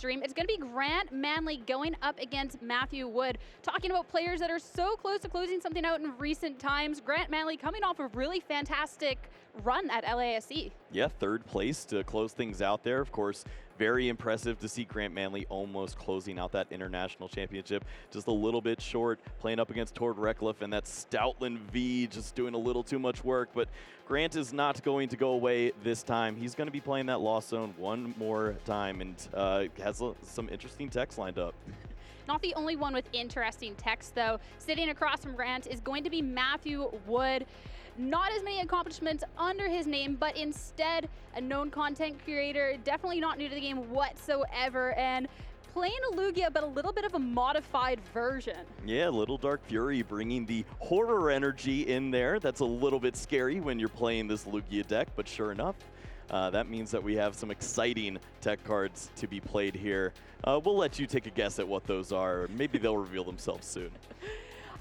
stream. It's going to be Grant Manley going up against Matthew Wood. Talking about players that are so close to closing something out in recent times. Grant Manley coming off a really fantastic run at LASC. Yeah, third place to close things out there. Of course, very impressive to see Grant Manley almost closing out that international championship. Just a little bit short, playing up against Tord Reckliff and that Stoutland V, just doing a little too much work. But Grant is not going to go away this time. He's going to be playing that Lost Zone one more time and has some interesting techs lined up. Not the only one with interesting text, though. Sitting across from Grant is going to be Matthew Wood. Not as many accomplishments under his name, but instead a known content creator, definitely not new to the game whatsoever, and playing a Lugia, but a little bit of a modified version. Yeah, Little Dark Fury bringing the horror energy in there. That's a little bit scary when you're playing this Lugia deck, but sure enough, that means that we have some exciting tech cards to be played here. We'll let you take a guess at what those are. Maybe they'll reveal themselves soon.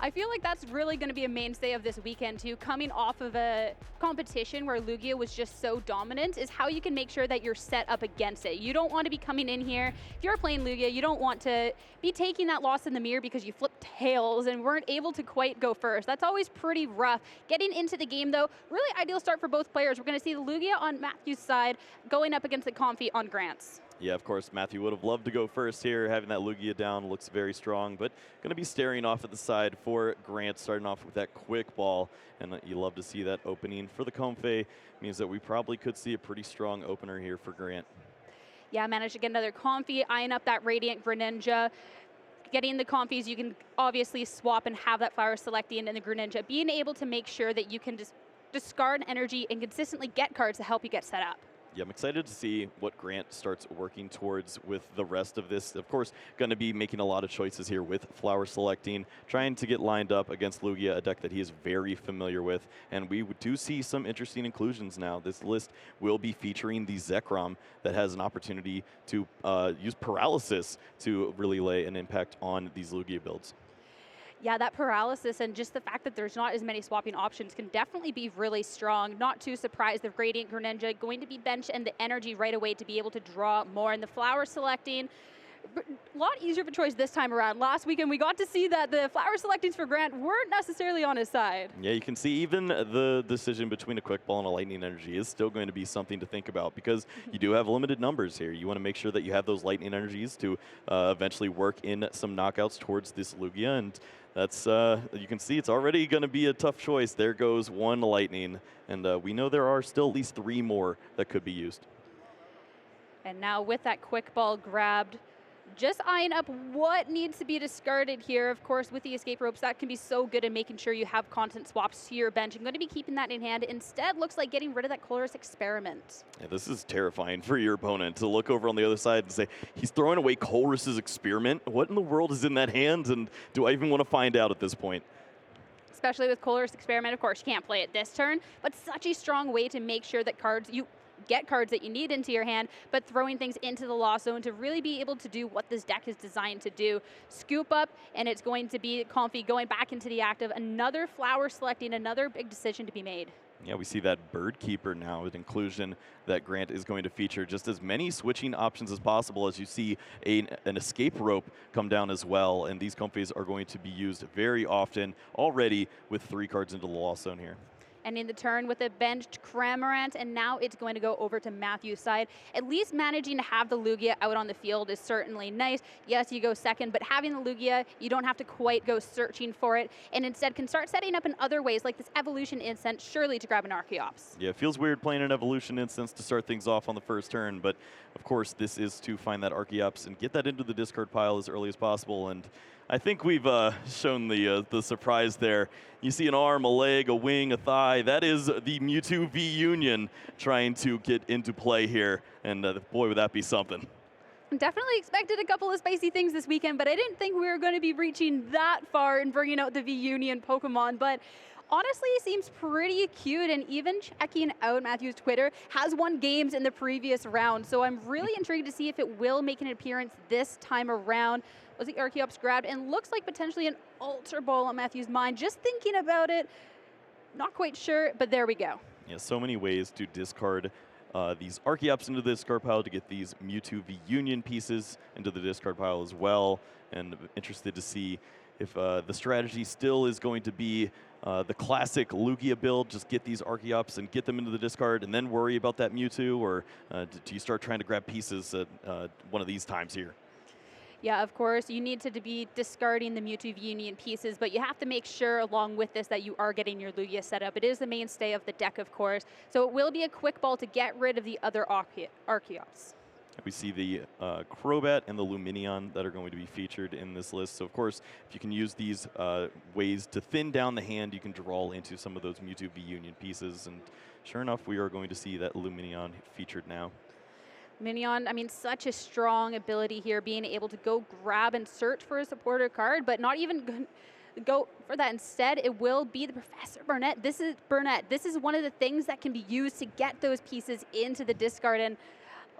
I feel like that's really going to be a mainstay of this weekend too. Coming off of a competition where Lugia was just so dominant is how you can make sure that you're set up against it. You don't want to be coming in here. If you're playing Lugia, you don't want to be taking that loss in the mirror because you flipped tails and weren't able to quite go first. That's always pretty rough. Getting into the game though, really ideal start for both players. We're going to see the Lugia on Matthew's side going up against the Comfy on Grant's. Yeah, of course, Matthew would have loved to go first here. Having that Lugia down looks very strong, but going to be staring off at the side for Grant, starting off with that quick ball. And you love to see that opening for the Comfey. Means that we probably could see a pretty strong opener here for Grant. Yeah, managed to get another Comfy, eyeing up that Radiant Greninja. Getting the Comfies, you can obviously swap and have that Flower Selecting and the Greninja. Being able to make sure that you can just discard energy and consistently get cards to help you get set up. Yeah, I'm excited to see what Grant starts working towards with the rest of this. Of course, going to be making a lot of choices here with Flower Selecting, trying to get lined up against Lugia, a deck that he is very familiar with. And we do see some interesting inclusions now. This list will be featuring the Zekrom that has an opportunity to use Paralysis to really lay an impact on these Lugia builds. Yeah, that paralysis and just the fact that there's not as many swapping options can definitely be really strong. Not too surprised the Radiant Greninja going to be benched and the energy right away to be able to draw more. And the Flower Selecting, a lot easier of a choice this time around. Last weekend we got to see that the Flower Selectings for Grant weren't necessarily on his side. Yeah, you can see even the decision between a Quick Ball and a Lightning Energy is still going to be something to think about because you do have limited numbers here. You want to make sure that you have those Lightning Energies to eventually work in some knockouts towards this Lugia, and that's, you can see it's already going to be a tough choice. There goes one Lightning, and we know there are still at least 3 more that could be used. And now with that Quick Ball grabbed, just eyeing up what needs to be discarded here. Of course, with the escape ropes, that can be so good in making sure you have content swaps to your bench. I'm going to be keeping that in hand. Instead, looks like getting rid of that Colorless Experiment. Yeah, this is terrifying for your opponent to look over on the other side and say, he's throwing away Colress's Experiment. What in the world is in that hand, and do I even want to find out at this point? Especially with Colorless Experiment, of course, you can't play it this turn, but such a strong way to make sure that you get cards that you need into your hand, but throwing things into the Lost Zone to really be able to do what this deck is designed to do. Scoop up, and it's going to be Comfy going back into the active. Another Flower Selecting, another big decision to be made. Yeah, we see that Bird Keeper now, an inclusion that Grant is going to feature just as many switching options as possible as you see an escape rope come down as well. And these Comfies are going to be used very often already with 3 cards into the Lost Zone here. Ending the turn with a benched Cramorant, and now it's going to go over to Matthew's side. At least managing to have the Lugia out on the field is certainly nice. Yes, you go second, but having the Lugia, you don't have to quite go searching for it, and instead can start setting up in other ways, like this Evolution Incense, surely to grab an Archeops. Yeah, it feels weird playing an Evolution Instance to start things off on the first turn, but of course this is to find that Archeops and get that into the discard pile as early as possible. And I think we've shown the surprise there. You see an arm, a leg, a wing, a thigh. That is the Mewtwo V Union trying to get into play here. And boy, would that be something. Definitely expected a couple of spicy things this weekend, but I didn't think we were going to be reaching that far and bringing out the V Union Pokemon. But honestly, it seems pretty cute, and even checking out Matthew's Twitter, has won games in the previous round. So I'm really intrigued to see if it will make an appearance this time around. Was the Archeops grabbed, and looks like potentially an Ultra Ball on Matthew's mind. Just thinking about it, not quite sure, but there we go. Yeah, so many ways to discard these Archeops into the discard pile to get these Mewtwo V Union pieces into the discard pile as well. And interested to see if the strategy still is going to be the classic Lugia build, just get these Archeops and get them into the discard and then worry about that Mewtwo, or do you start trying to grab pieces at one of these times here? Yeah, of course, you need to be discarding the Mewtwo V Union pieces, but you have to make sure along with this that you are getting your Lugia set up. It is the mainstay of the deck, of course, so it will be a quick ball to get rid of the other Archeops. We see the Crobat and the Lumineon that are going to be featured in this list. So, of course, if you can use these ways to thin down the hand, you can draw into some of those Mewtwo V Union pieces. And sure enough, we are going to see that Lumineon featured now. Minion, I mean, such a strong ability here, being able to go grab and search for a supporter card, but not even go for that. Instead, it will be the Professor Burnett. This is one of the things that can be used to get those pieces into the discard, and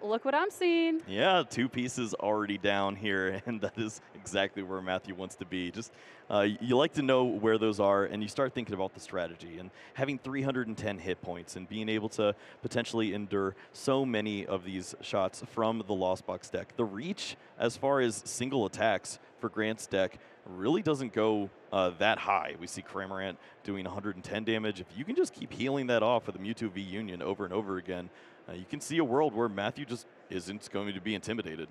look what I'm seeing. Yeah, 2 pieces already down here, and that is exactly where Matthew wants to be. Just you like to know where those are, and you start thinking about the strategy. And having 310 hit points and being able to potentially endure so many of these shots from the Lost Box deck. The reach, as far as single attacks for Grant's deck, really doesn't go that high. We see Cramorant doing 110 damage. If you can just keep healing that off with the Mewtwo V Union over and over again, you can see a world where Matthew just isn't going to be intimidated.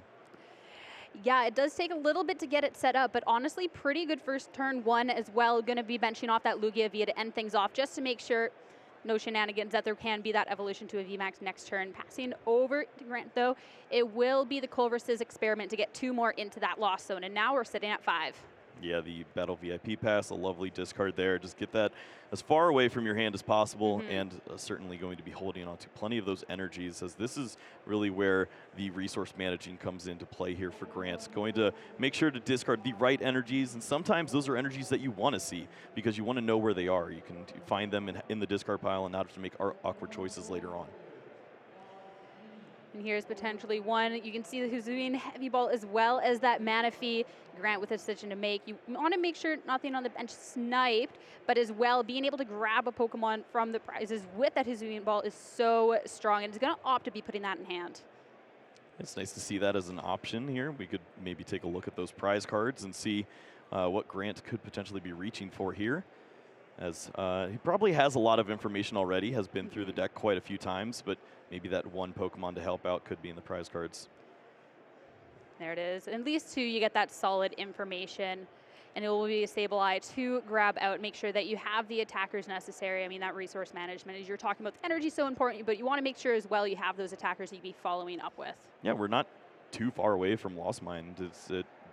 Yeah, it does take a little bit to get it set up, but honestly, pretty good first turn one as well. Going to be benching off that Lugia V to end things off, just to make sure no shenanigans, that there can be that evolution to a VMAX next turn. Passing over to Grant, though, it will be the Culver's experiment to get 2 more into that lost zone, and now we're sitting at 5. Yeah, the Battle VIP pass, a lovely discard there. Just get that as far away from your hand as possible, and certainly going to be holding on to plenty of those energies, as this is really where the resource managing comes into play here for Grant. Going to make sure to discard the right energies, and sometimes those are energies that you want to see because you want to know where they are. You can find them in the discard pile and not have to make awkward choices later on. And here's potentially one. You can see who's doing Heavy Ball as well as that Manaphy. Grant with a decision to make. You want to make sure nothing on the bench sniped, but as well being able to grab a Pokemon from the prizes with that Hisuian Ball is so strong, and it's going to opt to be putting that in hand. It's nice to see that as an option here. We could maybe take a look at those prize cards and see what Grant could potentially be reaching for here, as he probably has a lot of information already, has been through the deck quite a few times, but maybe that one Pokemon to help out could be in the prize cards. There it is. At least 2, you get that solid information, and it will be a Sableye to grab out, make sure that you have the attackers necessary. I mean, that resource management, as you're talking about, the energy is so important, but you want to make sure as well you have those attackers you'd be following up with. Yeah, we're not too far away from Lost Mine.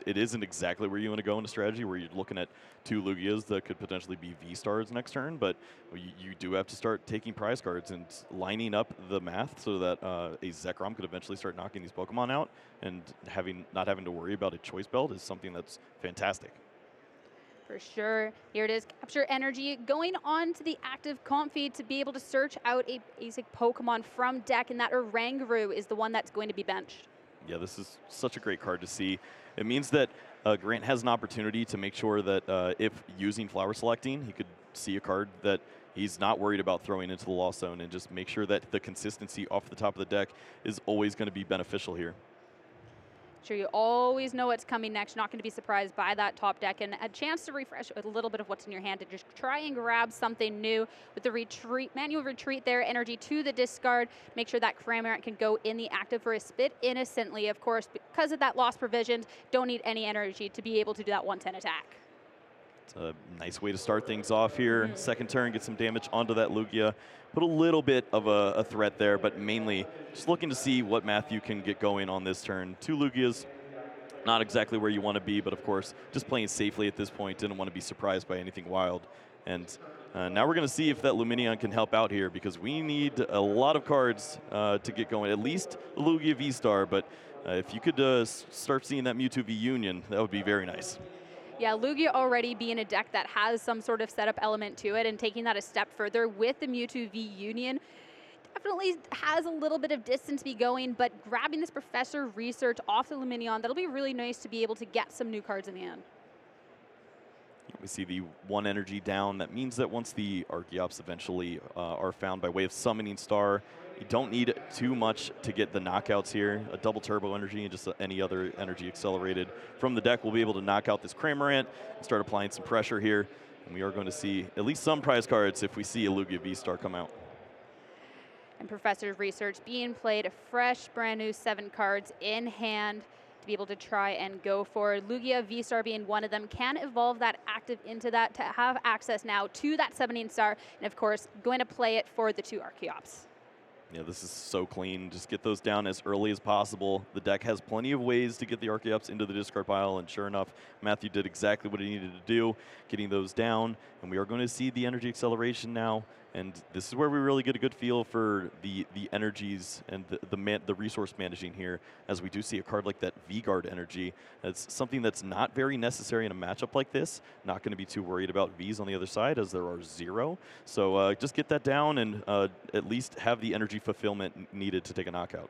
It isn't exactly where you want to go in a strategy where you're looking at 2 Lugias that could potentially be V-Stars next turn, but you do have to start taking prize cards and lining up the math so that a Zekrom could eventually start knocking these Pokemon out, and not having to worry about a choice belt is something that's fantastic. For sure. Here it is, Capture Energy, going on to the active comp feed to be able to search out a basic Pokemon from deck, and that Oranguru is the one that's going to be benched. Yeah, this is such a great card to see. It means that Grant has an opportunity to make sure that if using Flower Selecting, he could see a card that he's not worried about throwing into the Lost Zone, and just make sure that the consistency off the top of the deck is always going to be beneficial here. Sure, you always know what's coming next. You're not going to be surprised by that top deck, and a chance to refresh with a little bit of what's in your hand to just try and grab something new with the retreat, manual retreat there, energy to the discard. Make sure that Cramorant can go in the active for a spit innocently. Of course, because of that lost provisions, don't need any energy to be able to do that 110 attack. It's a nice way to start things off here. Second turn, get some damage onto that Lugia. Put a little bit of a threat there, but mainly just looking to see what Matthew can get going on this turn. 2 Lugias, not exactly where you want to be, but of course, just playing safely at this point. Didn't want to be surprised by anything wild. And now we're going to see if that Lumineon can help out here, because we need a lot of cards to get going. At least the Lugia V-Star, but if you could start seeing that Mewtwo V Union, that would be very nice. Yeah, Lugia already being a deck that has some sort of setup element to it, and taking that a step further with the Mewtwo V Union definitely has a little bit of distance to be going, but grabbing this Professor Research off the Lumineon, that'll be really nice to be able to get some new cards in the hand. We see the 1 energy down. That means that once the Archeops eventually are found by way of Summoning Star, You don't need too much to get the knockouts here. A double turbo energy and just any other energy accelerated from the deck will be able to knock out this Cramorant and start applying some pressure here. And we are going to see at least some prize cards if we see a Lugia V-Star come out. And Professor's research being played, fresh, brand new 7 cards in hand to be able to try and go for. Lugia V-Star being one of them, can evolve that active into that to have access now to that summoning star, and of course, going to play it for the 2 Archeops. Yeah, this is so clean. Just get those down as early as possible. The deck has plenty of ways to get the Archeops into the discard pile, and sure enough, Matthew did exactly what he needed to do, getting those down. And we are going to see the energy acceleration now. And this is where we really get a good feel for the energies and the resource managing here, as we do see a card like that V-Guard energy. It's something that's not very necessary in a matchup like this. Not going to be too worried about Vs on the other side, as there are 0. So just get that down and at least have the energy fulfillment needed to take a knockout.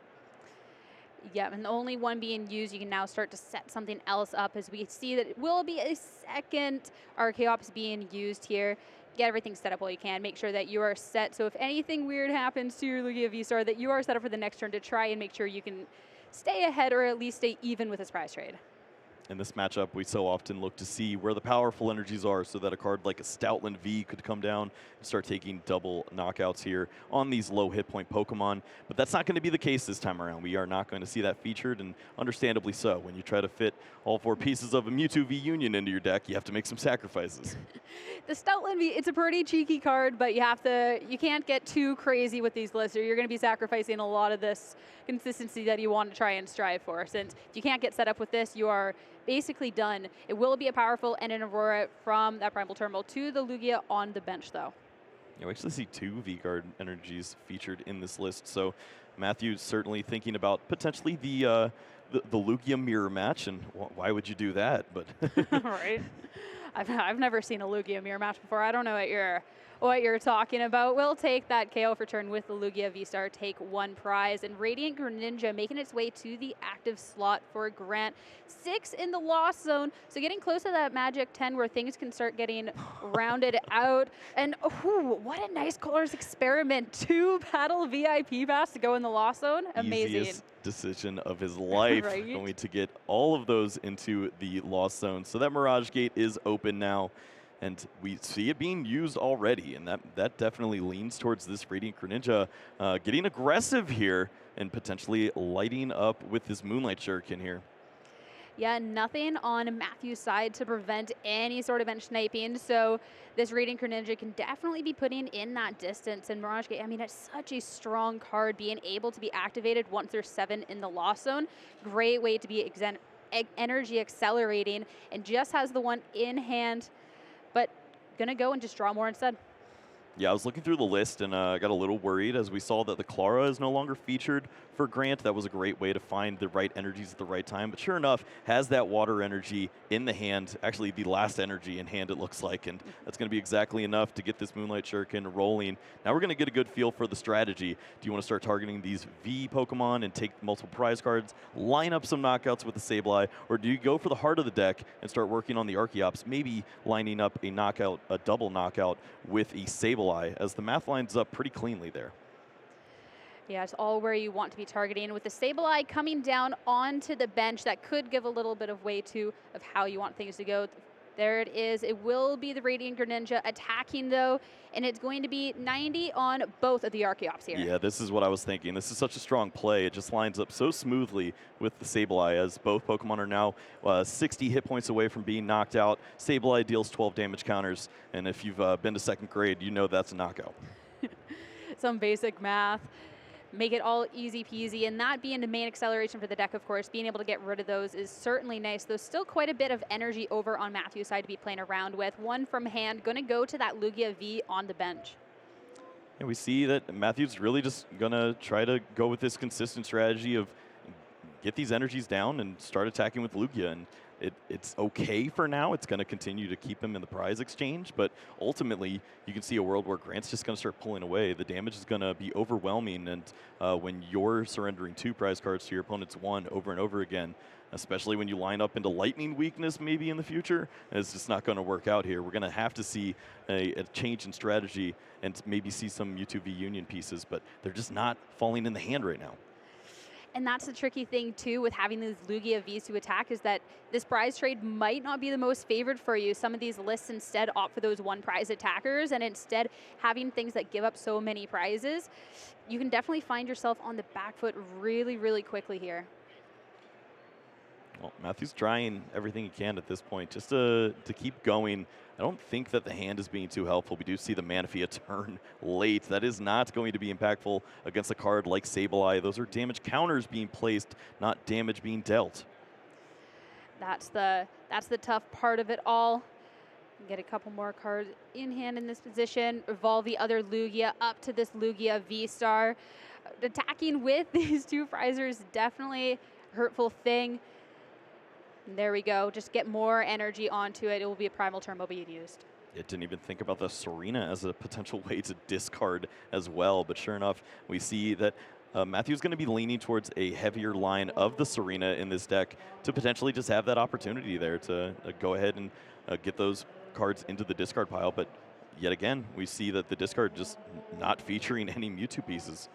Yeah, and the only one being used, you can now start to set something else up, as we see that it will be a second Archeops being used here. Get everything set up while you can. Make sure that you are set. So if anything weird happens to your Lugia V-Star, that you are set up for the next turn to try and make sure you can stay ahead or at least stay even with this prize trade. In this matchup, we so often look to see where the powerful energies are so that a card like a Stoutland V could come down and start taking double knockouts here on these low hit point Pokemon. But that's not going to be the case this time around. We are not going to see that featured, and understandably so. When you try to fit all 4 pieces of a Mewtwo V Union into your deck, you have to make some sacrifices. The Stoutland V, it's a pretty cheeky card, but you can't get too crazy with these lists, or you're going to be sacrificing a lot of this consistency that you want to try and strive for. Since if you can't get set up with this, you are basically done. It will be a powerful and an Aurora from that Primal Terminal to the Lugia on the bench, though. Yeah, we actually see 2 V-Guard energies featured in this list, so Matthew's certainly thinking about potentially the Lugia mirror match, and why would you do that? But right. I've never seen a Lugia mirror match before. I don't know what you're talking about. We'll take that KO for turn with the Lugia V-Star, take 1 prize, and Radiant Greninja making its way to the active slot for Grant. 6 in the loss zone, so getting close to that magic 10 where things can start getting rounded out. And what a nice Colors Experiment. 2 Battle VIP pass to go in the loss zone. Amazing. Easiest decision of his life. Right? Going to get all of those into the loss zone. So that Mirage Gate is open now. And we see it being used already, and that definitely leans towards this Radiant Greninja getting aggressive here and potentially lighting up with this Moonlight Shuriken here. Yeah, nothing on Matthew's side to prevent any sort of bench sniping, so this Radiant Greninja can definitely be putting in that distance. And Mirage Gate, I mean, it's such a strong card, being able to be activated once there's 7 in the loss zone. Great way to be energy accelerating, and just has the 1 in hand, but gonna go and just draw more instead. Yeah, I was looking through the list and got a little worried as we saw that the Clara is no longer featured for Grant. That was a great way to find the right energies at the right time. But sure enough, has that water energy in the hand, actually the last energy in hand it looks like. And that's going to be exactly enough to get this Moonlight Shuriken rolling. Now we're going to get a good feel for the strategy. Do you want to start targeting these V Pokemon and take multiple prize cards, line up some knockouts with the Sableye, or do you go for the heart of the deck and start working on the Archeops, maybe lining up a double knockout with a Sableye, as the math lines up pretty cleanly there. Yeah, it's all where you want to be targeting. With the Sableye coming down onto the bench, that could give a little bit of way to of how you want things to go. There it is. It will be the Radiant Greninja attacking, though, and it's going to be 90 on both of the Archeops here. Yeah, this is what I was thinking. This is such a strong play. It just lines up so smoothly with the Sableye, as both Pokemon are now 60 hit points away from being knocked out. Sableye deals 12 damage counters, and if you've been to 2nd grade, you know that's a knockout. Some basic math. Make it all easy peasy, and that being the main acceleration for the deck, of course, being able to get rid of those is certainly nice. There's still quite a bit of energy over on Matthew's side to be playing around with. 1 from hand, going to go to that Lugia V on the bench. And we see that Matthew's really just going to try to go with this consistent strategy of get these energies down and start attacking with Lugia. And it's okay for now. It's going to continue to keep him in the prize exchange, but ultimately you can see a world where Grant's just going to start pulling away. The damage is going to be overwhelming, and when you're surrendering 2 prize cards to your opponent's 1 over and over again, especially when you line up into lightning weakness maybe in the future. It's just not going to work out here. We're going to have to see a change in strategy and maybe see some Mewtwo V Union pieces, but they're just not falling in the hand right now. And that's the tricky thing, too, with having these Lugia Vs to attack, is that this prize trade might not be the most favored for you. Some of these lists instead opt for those one prize attackers, and instead having things that give up so many prizes, you can definitely find yourself on the back foot really, really quickly here. Well, Matthew's trying everything he can at this point just to keep going. I don't think that the hand is being too helpful. We do see the Manaphy turn late. That is not going to be impactful against a card like Sableye. Those are damage counters being placed, not damage being dealt. That's the tough part of it all. Get a couple more cards in hand in this position. Evolve the other Lugia up to this Lugia V-Star. Attacking with these two prizers, definitely a hurtful thing. There we go. Just get more energy onto it. It will be a Primal Turbo being used. It didn't even think about the Serena as a potential way to discard as well. But sure enough, we see that Matthew's going to be leaning towards a heavier line of the Serena in this deck to potentially just have that opportunity there to go ahead and get those cards into the discard pile. But yet again, we see that the discard just not featuring any Mewtwo pieces.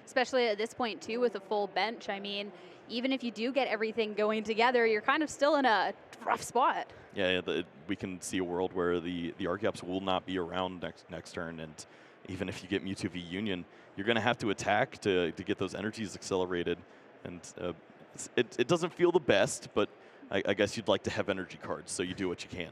Especially at this point, too, with a full bench. I mean, even if you do get everything going together, you're kind of still in a rough spot. Yeah, we can see a world where the Archeops will not be around next turn, and even if you get Mewtwo V Union, you're going to have to attack to get those energies accelerated. And it doesn't feel the best, but I guess you'd like to have energy cards, so you do what you can.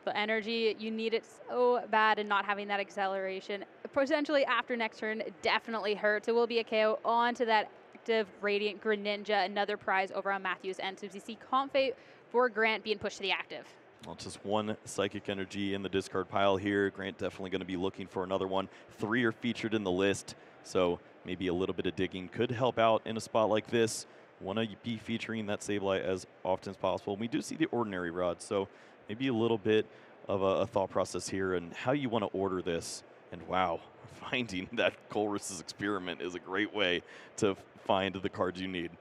The energy, you need it so bad, and not having that acceleration potentially after next turn definitely hurts. It will be a KO on to that active Radiant Greninja, another prize over on Matthew's end. So we see Comfey for Grant being pushed to the active. Well, just one Psychic Energy in the discard pile here. Grant definitely going to be looking for another one. 3 are featured in the list, so maybe a little bit of digging could help out in a spot like this. Want to be featuring that Sableye as often as possible. We do see the Ordinary Rod, so maybe a little bit of a thought process here and how you want to order this. And wow, finding that Colress's Experiment is a great way to find the cards you need.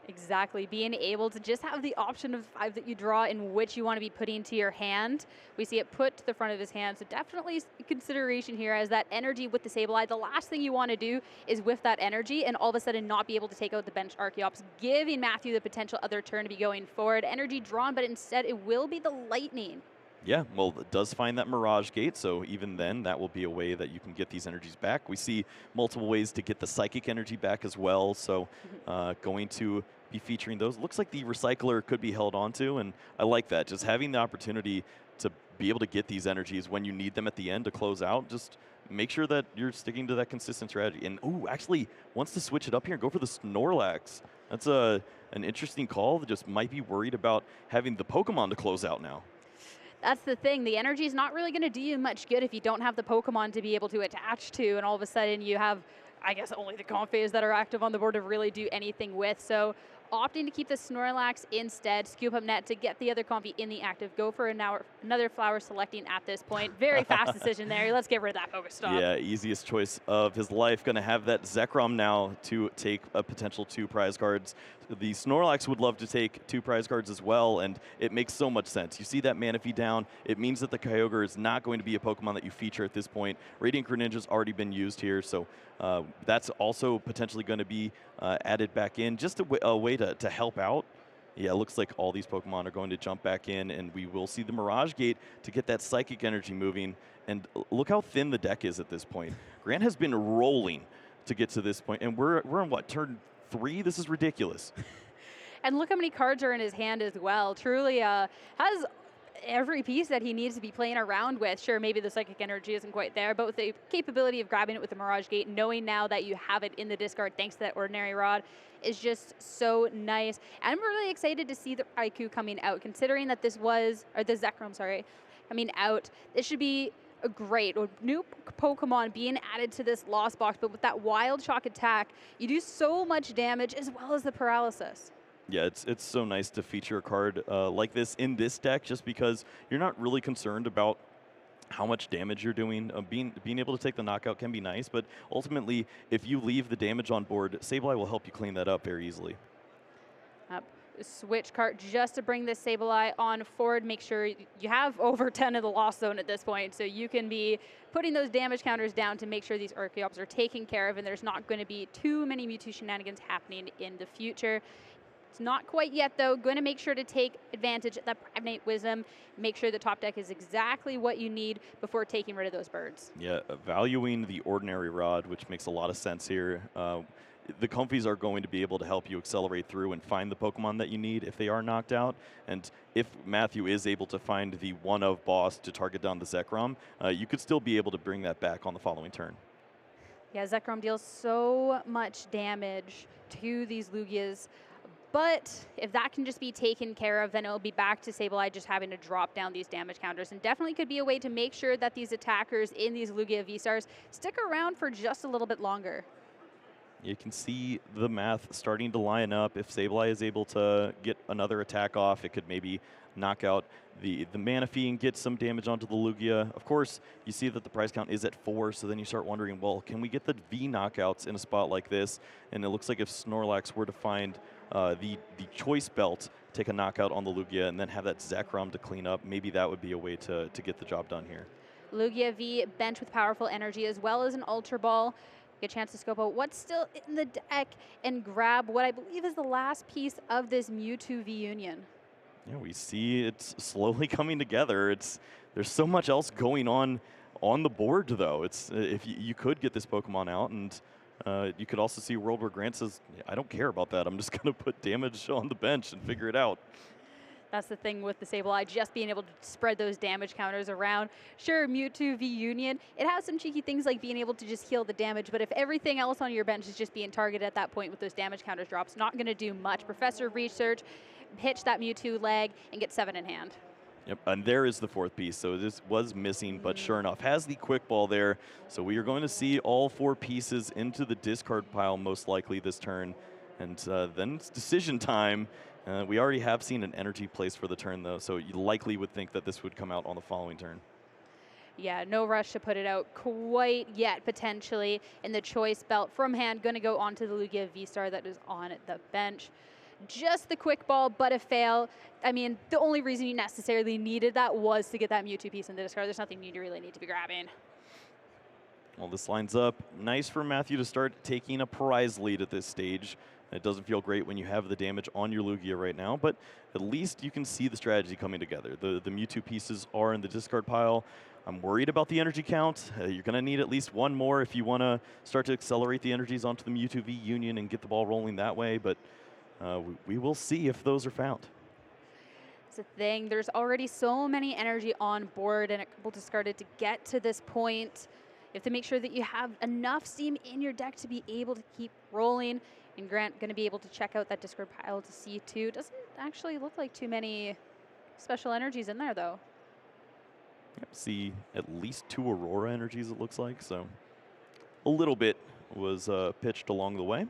Exactly. Being able to just have the option of 5 that you draw in which you want to be putting to your hand. We see it put to the front of his hand, so definitely consideration here as that energy with the Sableye. The last thing you want to do is whiff that energy and all of a sudden not be able to take out the bench Archeops, giving Matthew the potential other turn to be going forward. Energy drawn, but instead it will be the Lightning. Yeah, well, it does find that Mirage Gate, so even then, that will be a way that you can get these energies back. We see multiple ways to get the Psychic Energy back as well, so going to be featuring those. Looks like the Recycler could be held onto, and I like that. Just having the opportunity to be able to get these energies when you need them at the end to close out, just make sure that you're sticking to that consistent strategy. And, ooh, actually wants to switch it up here and go for the Snorlax. That's an interesting call. Just might be worried about having the Pokemon to close out now. That's the thing. The energy is not really going to do you much good if you don't have the Pokemon to be able to attach to, and all of a sudden you have, I guess, only the Comfeys that are active on the board to really do anything with. So opting to keep the Snorlax instead, scoop up net to get the other Comfey in the active, go for another Flower selecting at this point. Very fast decision there. Let's get rid of that Pokestop. Yeah, easiest choice of his life. Going to have that Zekrom now to take a potential 2 prize cards. The Snorlax would love to take 2 prize cards as well, and it makes so much sense. You see that Manaphy down. It means that the Kyogre is not going to be a Pokemon that you feature at this point. Radiant Greninja's already been used here, so that's also potentially going to be added back in. Just a way to help out. Yeah, it looks like all these Pokemon are going to jump back in, and we will see the Mirage Gate to get that Psychic Energy moving. And look how thin the deck is at this point. Grant has been rolling to get to this point, and we're on what, turn 3? This is ridiculous. And look how many cards are in his hand as well. Truly has every piece that he needs to be playing around with. Sure, maybe the Psychic Energy isn't quite there, but with the capability of grabbing it with the Mirage Gate, knowing now that you have it in the discard thanks to that Ordinary Rod, is just so nice. I'm really excited to see the Raikou coming out, considering that this was, or the Zekrom, sorry, coming out. This should be a great new Pokemon being added to this Lost Box, but with that Wild Shock attack, you do so much damage as well as the paralysis. Yeah, it's so nice to feature a card like this in this deck, just because you're not really concerned about how much damage you're doing. Being able to take the knockout can be nice, but ultimately, if you leave the damage on board, Sableye will help you clean that up very easily. Switch cart just to bring this Sableye on forward. Make sure you have over 10 of the lost zone at this point, so you can be putting those damage counters down to make sure these Archeops are taken care of and there's not going to be too many Mewtwo shenanigans happening in the future. It's not quite yet, though. Going to make sure to take advantage of that Primeape Wisdom. Make sure the top deck is exactly what you need before taking rid of those birds. Yeah, valuing the Ordinary Rod, which makes a lot of sense here. The Comfies are going to be able to help you accelerate through and find the Pokemon that you need if they are knocked out. And if Matthew is able to find the one-of boss to target down the Zekrom, you could still be able to bring that back on the following turn. Yeah, Zekrom deals so much damage to these Lugias. But if that can just be taken care of, then it'll be back to Sableye just having to drop down these damage counters. And definitely could be a way to make sure that these attackers in these Lugia V-Stars stick around for just a little bit longer. You can see the math starting to line up. If Sableye is able to get another attack off, it could maybe knock out the Manaphy and get some damage onto the Lugia. Of course, you see that the prize count is at 4, so then you start wondering, well, can we get the V knockouts in a spot like this? And it looks like if Snorlax were to find the choice belt, take a knockout on the Lugia, and then have that Zekrom to clean up, maybe that would be a way to get the job done here. Lugia V bench with powerful energy as well as an Ultra Ball. Get a chance to scope out what's still in the deck and grab what I believe is the last piece of this Mewtwo V Union. Yeah, we see it's slowly coming together. There's so much else going on the board, though. If you could get this Pokemon out, and you could also see a world where Grant says, I don't care about that. I'm just going to put damage on the bench and figure it out. That's the thing with the Sableye, just being able to spread those damage counters around. Sure, Mewtwo v Union, it has some cheeky things like being able to just heal the damage, but if everything else on your bench is just being targeted at that point with those damage counters drops, not going to do much. Professor Research, pitch that Mewtwo leg, and get 7 in hand. Yep, and there is the 4th piece, so this was missing, but sure enough, has the quick ball there. So we are going to see all 4 pieces into the discard pile most likely this turn, and then it's decision time. We already have seen an energy placed for the turn, though, so you likely would think that this would come out on the following turn. Yeah, no rush to put it out quite yet, potentially. And the choice belt from hand going to go onto the Lugia V-Star that is on the bench. Just the quick ball, but a fail. I mean, the only reason you necessarily needed that was to get that Mewtwo piece in the discard. There's nothing you really need to be grabbing. Well, this lines up nice for Matthew to start taking a prize lead at this stage. It doesn't feel great when you have the damage on your Lugia right now, but at least you can see the strategy coming together. The Mewtwo pieces are in the discard pile. I'm worried about the energy count. You're going to need at least one more if you want to start to accelerate the energies onto the Mewtwo V Union and get the ball rolling that way, but we will see if those are found. It's a thing. There's already so many energy on board and a couple discarded to get to this point. You have to make sure that you have enough steam in your deck to be able to keep rolling. And Grant going to be able to check out that discard pile to see too. Doesn't actually look like too many special energies in there, though. Yep, see at least 2 Aurora energies, it looks like. So a little bit was pitched along the way.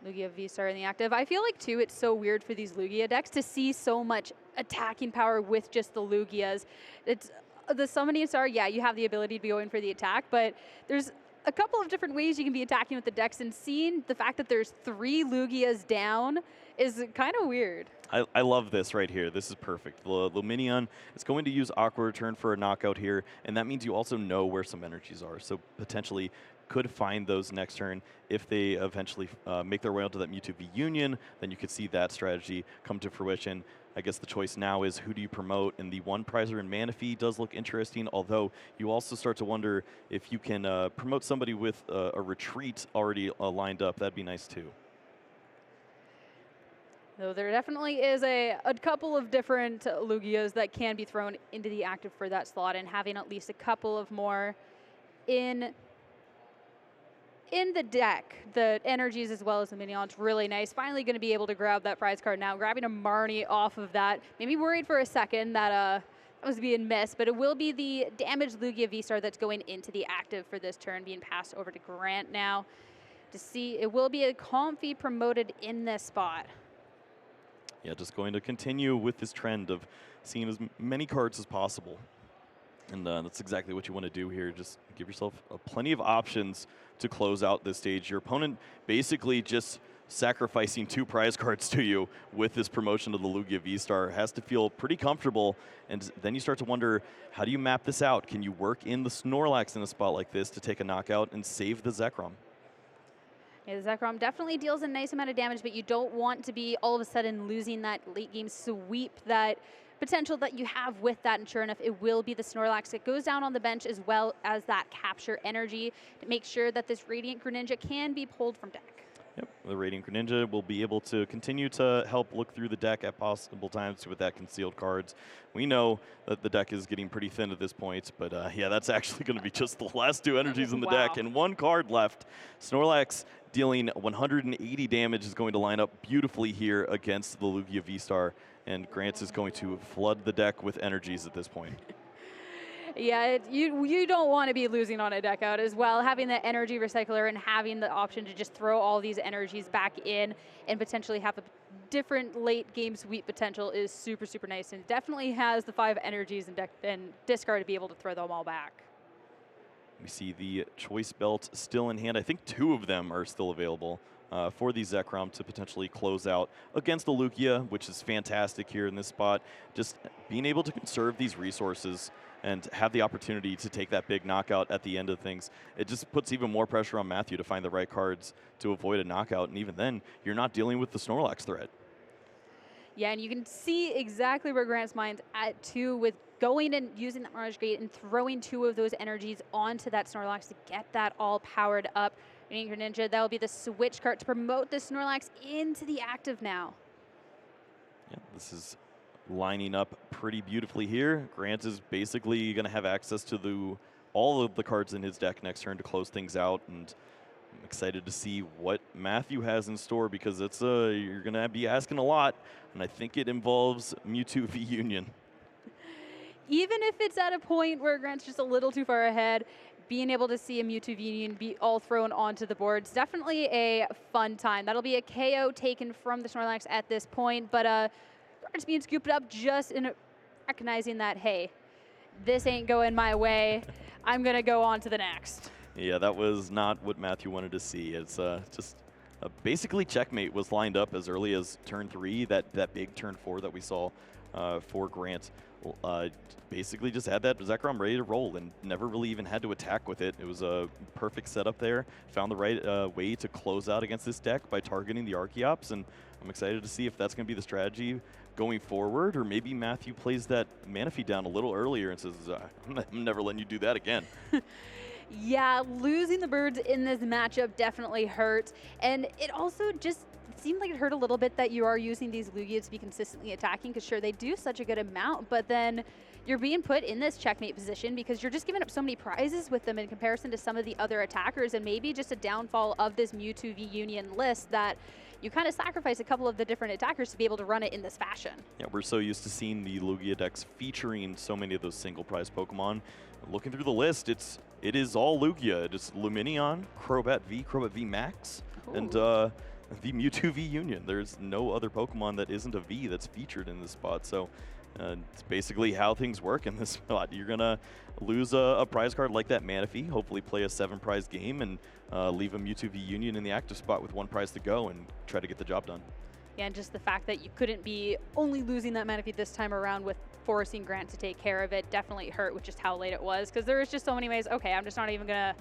Lugia V-Star in the active. I feel like, too, it's so weird for these Lugia decks to see so much attacking power with just the Lugias. It's the Summoning Star, yeah, you have the ability to be going for the attack, but there's a couple of different ways you can be attacking with the decks, and seeing the fact that there's 3 Lugias down is kind of weird. I love this right here. This is perfect. The Lumineon is going to use Aqua Return for a knockout here, and that means you also know where some energies are, so potentially could find those next turn. If they eventually make their way onto that Mewtwo V Union, then you could see that strategy come to fruition. I guess the choice now is who do you promote, and the one prizer in Manaphy does look interesting, although you also start to wonder if you can promote somebody with a retreat already lined up. That'd be nice too. Though there definitely is a couple of different Lugias that can be thrown into the active for that slot, and having at least a couple of more in the deck, the energies as well as the minions, really nice. Finally going to be able to grab that prize card now, grabbing a Marnie off of that. Made me worried for a second that was being missed, but it will be the damaged Lugia V-Star that's going into the active for this turn, being passed over to Grant now. To see, it will be a Comfy promoted in this spot. Yeah, just going to continue with this trend of seeing as many cards as possible. And that's exactly what you want to do here. Just give yourself plenty of options to close out this stage. Your opponent basically just sacrificing 2 prize cards to you with this promotion of the Lugia V-Star has to feel pretty comfortable. And then you start to wonder, how do you map this out? Can you work in the Snorlax in a spot like this to take a knockout and save the Zekrom? Yeah, the Zekrom definitely deals a nice amount of damage, but you don't want to be all of a sudden losing that late game sweep, that potential that you have with that, and sure enough, it will be the Snorlax that goes down on the bench, as well as that capture energy to make sure that this Radiant Greninja can be pulled from deck. Yep, the Radiant Greninja will be able to continue to help look through the deck at possible times with that concealed cards. We know that the deck is getting pretty thin at this point, but yeah, that's actually going to be just the last 2 energies in the deck and 1 card left. Snorlax dealing 180 damage is going to line up beautifully here against the Lugia V-Star, and Grant is going to flood the deck with energies at this point. Yeah, you don't want to be losing on a deck out as well. Having the energy recycler and having the option to just throw all these energies back in and potentially have a different late game sweep potential is super, super nice, and definitely has the 5 energies in deck and discard to be able to throw them all back. We see the Choice Belt still in hand. I think 2 of them are still available for the Zekrom to potentially close out against the Lugia, which is fantastic here in this spot. Just being able to conserve these resources and have the opportunity to take that big knockout at the end of things, it just puts even more pressure on Matthew to find the right cards to avoid a knockout. And even then, you're not dealing with the Snorlax threat. Yeah, and you can see exactly where Grant's mind's at too, with going and using the Orange Gate and throwing 2 of those energies onto that Snorlax to get that all powered up. Radiant Greninja, that'll be the switch card to promote the Snorlax into the active now. Yeah, this is lining up pretty beautifully here. Grant is basically going to have access to all of the cards in his deck next turn to close things out, and I'm excited to see what Matthew has in store, because it's you're going to be asking a lot, and I think it involves Mewtwo v Union. Even if it's at a point where Grant's just a little too far ahead, being able to see a Mewtwo v Union be all thrown onto the board is definitely a fun time. That'll be a KO taken from the Snorlax at this point, but it's being scooped up just in recognizing that, hey, this ain't going my way. I'm going to go on to the next. Yeah, that was not what Matthew wanted to see. It's just basically checkmate was lined up as early as turn 3. That big turn 4 that we saw for Grant basically just had that Zekrom ready to roll and never really even had to attack with it. It was a perfect setup there. Found the right way to close out against this deck by targeting the Archeops, and I'm excited to see if that's going to be the strategy going forward, or maybe Matthew plays that Manaphy down a little earlier and says, I'm never letting you do that again. Yeah, losing the birds in this matchup definitely hurt, and it also just seemed like it hurt a little bit that you are using these Lugia to be consistently attacking, because sure, they do such a good amount, but then you're being put in this checkmate position because you're just giving up so many prizes with them in comparison to some of the other attackers, and maybe just a downfall of this Mewtwo v Union list that you kind of sacrifice a couple of the different attackers to be able to run it in this fashion. Yeah, we're so used to seeing the Lugia decks featuring so many of those single prize Pokemon. Looking through the list, it is all Lugia. It is Luminion, Crobat V Max, and the Mewtwo v Union. There's no other Pokemon that isn't a V that's featured in this spot. So it's basically how things work in this spot. You're going to lose a prize card like that Manaphy, hopefully play a 7-prize game, and leave a Mewtwo v Union in the active spot with 1 prize to go and try to get the job done. Yeah, and just the fact that you couldn't be only losing that Manaphy this time around with forcing Grant to take care of it definitely hurt with just how late it was, because there was just so many ways, okay, I'm just not even going to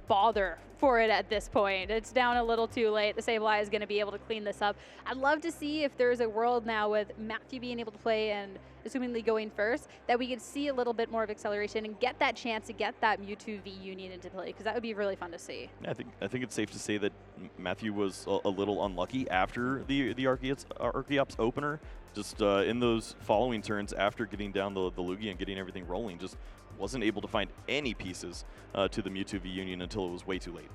bother for it at this point. It's down a little too late. The Sableye is going to be able to clean this up. I'd love to see if there's a world now with Matthew being able to play and assumingly going first, that we could see a little bit more of acceleration and get that chance to get that Mewtwo v Union into play, because that would be really fun to see. Yeah, I think it's safe to say that Matthew was a little unlucky after the Archeops opener. Just in those following turns after getting down the Lugia and getting everything rolling, just wasn't able to find any pieces to the Mewtwo v Union until it was way too late.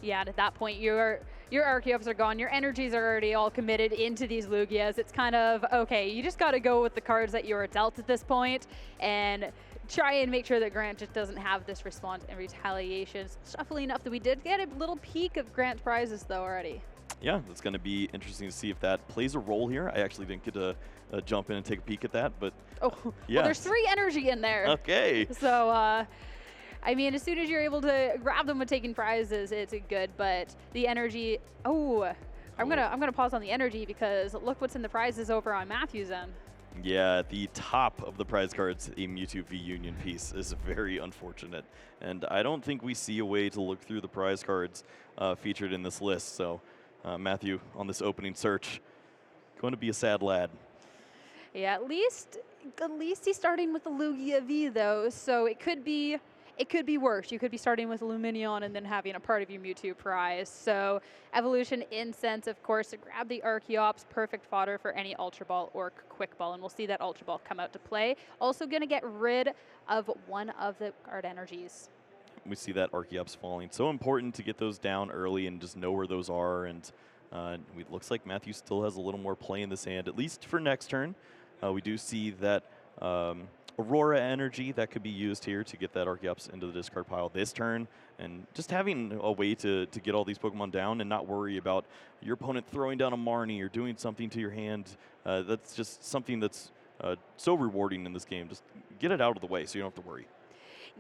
Yeah, and at that point, your Archeops are gone. Your energies are already all committed into these Lugias. It's kind of, okay, you just got to go with the cards that you were dealt at this point and try and make sure that Grant just doesn't have this response and retaliation. It's shuffling enough that we did get a little peek of Grant's prizes, though, already. Yeah, it's going to be interesting to see if that plays a role here. I actually didn't get to jump in and take a peek at that, but Oh, yeah. well, there's 3 energy in there. Okay. So, I mean, as soon as you're able to grab them with taking prizes, it's good. But the energy, I'm gonna pause on the energy because look what's in the prizes over on Matthew's end. Yeah, at the top of the prize cards, a Mewtwo V Union piece is very unfortunate. And I don't think we see a way to look through the prize cards featured in this list. So, Matthew, on this opening search, going to be a sad lad. Yeah, at least he's starting with the Lugia V though, so it could be worse. You could be starting with Lumineon and then having a part of your Mewtwo prize. So Evolution Incense, of course, to grab the Archeops, perfect fodder for any Ultra Ball or Quick Ball, and we'll see that Ultra Ball come out to play. Also going to get rid of one of the card energies. We see that Archeops falling. So important to get those down early and just know where those are. And it looks like Matthew still has a little more play in this hand, at least for next turn. We do see that Aurora energy that could be used here to get that Archeops into the discard pile this turn. And just having a way to get all these Pokemon down and not worry about your opponent throwing down a Marnie or doing something to your hand. That's just something that's so rewarding in this game. Just get it out of the way so you don't have to worry.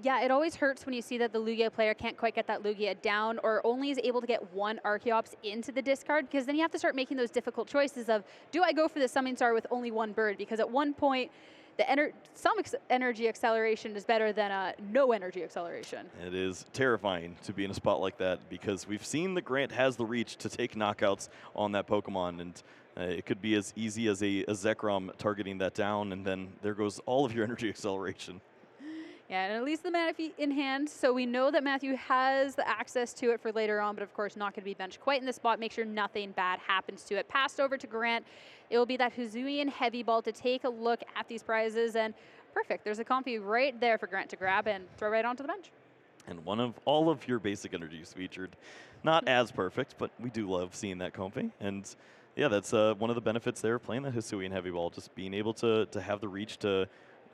Yeah, it always hurts when you see that the Lugia player can't quite get that Lugia down or only is able to get one Archeops into the discard, because then you have to start making those difficult choices of, do I go for the Summoning Star with only one bird? Because at one point, some energy acceleration is better than no energy acceleration. It is terrifying to be in a spot like that because we've seen that Grant has the reach to take knockouts on that Pokemon, and it could be as easy as a Zekrom targeting that down, and then there goes all of your energy acceleration. Yeah, and at least the mana in hand, so we know that Matthew has the access to it for later on, but of course not going to be benched quite in the spot. Make sure nothing bad happens to it. Passed over to Grant. It will be that Hisuian Heavy Ball to take a look at these prizes, and perfect. There's a Comfy right there for Grant to grab and throw right onto the bench. And one of all of your basic energies featured. Not as perfect, but we do love seeing that Comfy. And yeah, that's one of the benefits there of playing that Hisuian Heavy Ball, just being able to have the reach to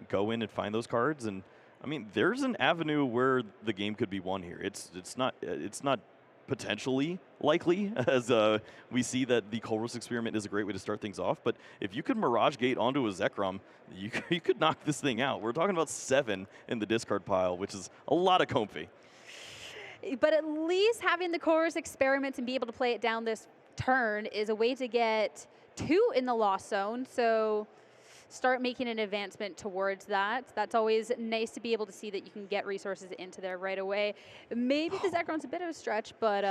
go in and find those cards. And I mean, there's an avenue where the game could be won here. It's not potentially likely, as we see that the Colress experiment is a great way to start things off. But if you could Mirage Gate onto a Zekrom, you could knock this thing out. We're talking about 7 in the discard pile, which is a lot of Comfy. But at least having the Colress experiment and be able to play it down this turn is a way to get 2 in the Lost Zone. So start making an advancement towards that. That's always nice to be able to see that you can get resources into there right away. Maybe the Zekrom's a bit of a stretch, but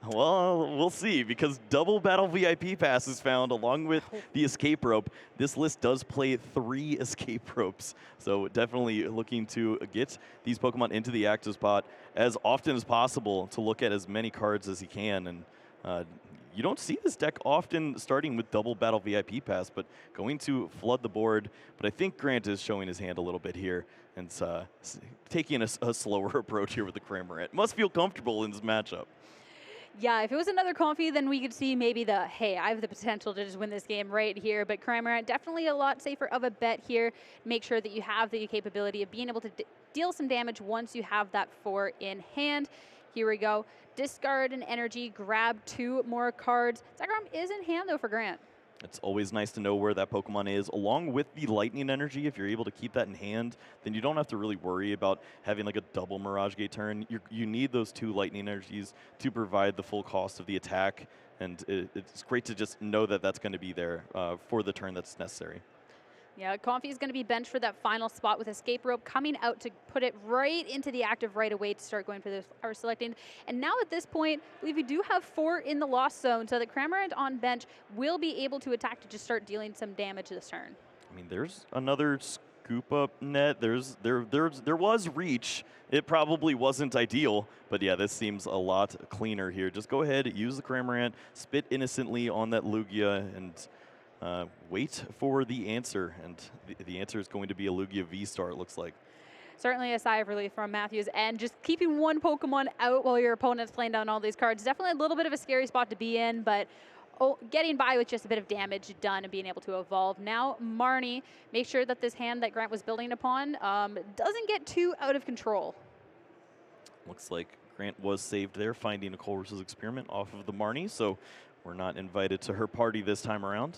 well, we'll see, because double battle VIP pass is found along with the escape rope. This list does play 3 escape ropes, so definitely looking to get these Pokemon into the active spot as often as possible to look at as many cards as he can. And you don't see this deck often starting with double battle VIP pass, but going to flood the board. But I think Grant is showing his hand a little bit here and taking a slower approach here with the Cramorant. Must feel comfortable in this matchup. yeah, if it was another Comfy, then we could see maybe hey, I have the potential to just win this game right here. But Cramorant, definitely a lot safer of a bet here. Make sure that you have the capability of being able to deal some damage once you have that 4 in hand. Here we go. Discard an energy, grab 2 more cards. Zekrom is in hand, though, for Grant. It's always nice to know where that Pokemon is. Along with the Lightning energy, if you're able to keep that in hand, then you don't have to really worry about having like a double Mirage Gate turn. You need those 2 Lightning energies to provide the full cost of the attack, and it's great to just know that that's going to be there for the turn that's necessary. Yeah, Comfy is going to be benched for that final spot with Escape Rope coming out to put it right into the active right away to start going for this power selecting. And now at this point, I believe we do have 4 in the Lost Zone, so that Cramorant on bench will be able to attack to just start dealing some damage this turn. I mean, there's another scoop up net. There was reach. It probably wasn't ideal, but yeah, this seems a lot cleaner here. Just go ahead, use the Cramorant, spit innocently on that Lugia, and wait for the answer, and the answer is going to be a Lugia V-Star, it looks like. Certainly a sigh of relief from Matthews, and just keeping one Pokemon out while your opponent's playing down all these cards. Definitely a little bit of a scary spot to be in, but getting by with just a bit of damage done and being able to evolve. Now, Marnie, make sure that this hand that Grant was building upon doesn't get too out of control. Looks like Grant was saved there, finding a Colress's experiment off of the Marnie, so We're not invited to her party this time around.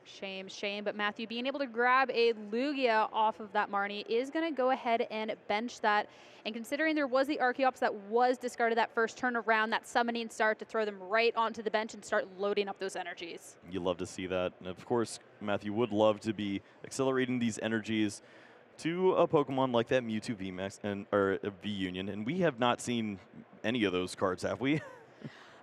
Shame, shame. But Matthew being able to grab a Lugia off of that Marnie is going to go ahead and bench that. And considering there was the Archeops that was discarded that first turn around, that summoning start to throw them right onto the bench and start loading up those energies. You love to see that. And of course, Matthew would love to be accelerating these energies to a Pokemon like that Mewtwo VMAX or V Union. And we have not seen any of those cards, have we?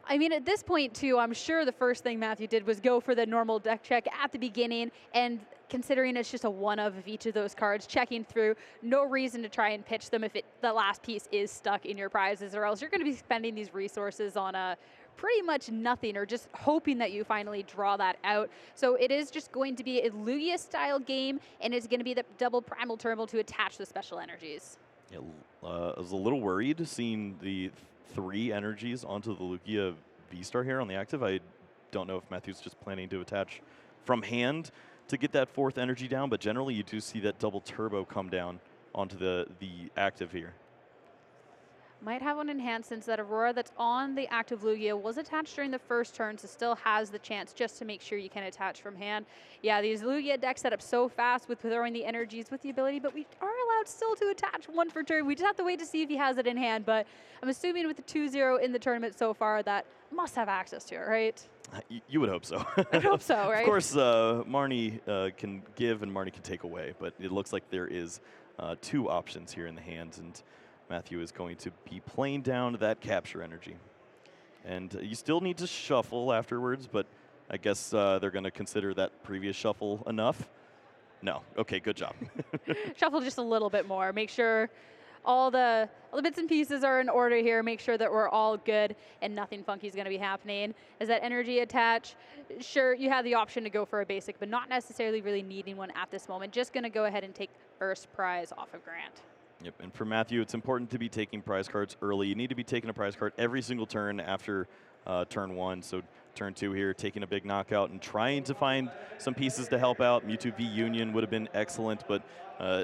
I mean, at this point, too, I'm sure the first thing Matthew did was go for the normal deck check at the beginning, and considering it's just a one of each of those cards, checking through, no reason to try and pitch them if the last piece is stuck in your prizes, or else you're going to be spending these resources on pretty much nothing, or just hoping that you finally draw that out. So it is just going to be a Lugia-style game, and it's going to be the double Primal Turbo to attach the special energies. Yeah, I was a little worried seeing the 3 energies onto the Lugia V-Star here on the active. I don't know if Matthew's just planning to attach from hand to get that 4th energy down, but generally you do see that double turbo come down onto the active here. Might have one in hand since that Aurora that's on the active Lugia was attached during the first turn, so still has the chance just to make sure you can attach from hand. Yeah, these Lugia decks set up so fast with throwing the energies with the ability, but we are allowed still to attach 1 for turn. We just have to wait to see if he has it in hand, but I'm assuming with the 2-0 in the tournament so far, that must have access to it, right? You would hope so. I hope so, right? Of course, Marnie can give and Marnie can take away, but it looks like there is 2 options here in the hands, and Matthew is going to be playing down that capture energy. And you still need to shuffle afterwards, but I guess they're going to consider that previous shuffle enough. No. Okay, good job. Shuffle just a little bit more. Make sure all the bits and pieces are in order here. Make sure that we're all good and nothing funky is going to be happening. As that energy attach, sure, you have the option to go for a basic, but not necessarily really needing one at this moment. Just going to go ahead and take first prize off of Grant. Yep, and for Matthew, it's important to be taking prize cards early. You need to be taking a prize card every single turn after turn 1. So turn 2 here, taking a big knockout and trying to find some pieces to help out. Mewtwo V Union would have been excellent, but